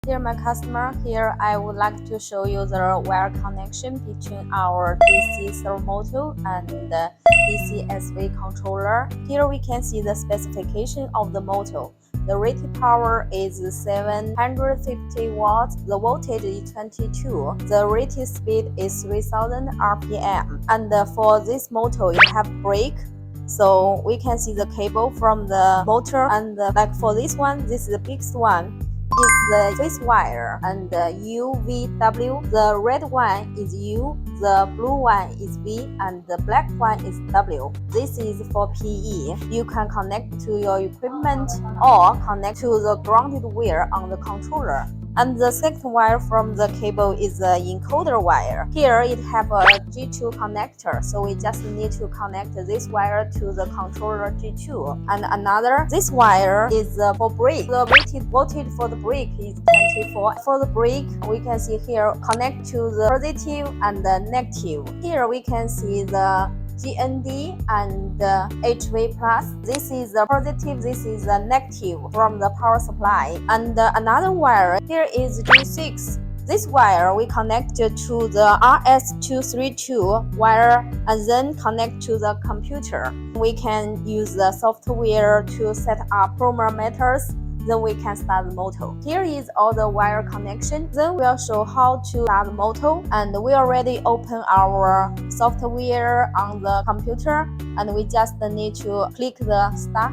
Dear my customer, here I would like to show you the wire connection between our DC servo motor and the DC SV controller. Here we can see the specification of the motor. The rated power is 750 watts, the voltage is 22, the rated speed is 3000 RPM. And for this motor, it have brake. So we can see the cable from the motor, and like for this one, this is the biggest one. Is the face wire and the UVW. The red one is U, the blue one is V, and the black one is W. This is for PE. You can connect to your equipment or connect to the grounded wire on the controller. And the second wire from the cable is the encoder wire. Here it have a G2 connector, so we just need to connect this wire to the controller G2. And another, this wire is for brake. The rated voltage for the brake is 24. For the brake, we can see here connect to the positive and the negative. Here we can see the GND and HV plus. This is the positive, this is the negative from the power supply. And another wire here is G6. This wire we connect to the RS232 wire and then connect to the computer. We can use the software to set up parameters. Then we can start the motor. Here is all the wire connection. Then we'll show how to start the motor. And we already open our software on the computer, and we just need to click the start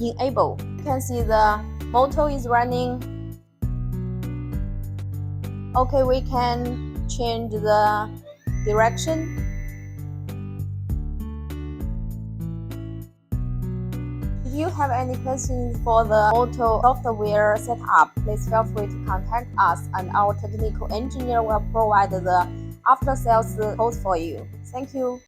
enable. You can see the motor is running. Okay, we can change the direction. If you have any questions for the motor software setup, please feel free to contact us, and our technical engineer will provide the after-sales support for you. Thank you.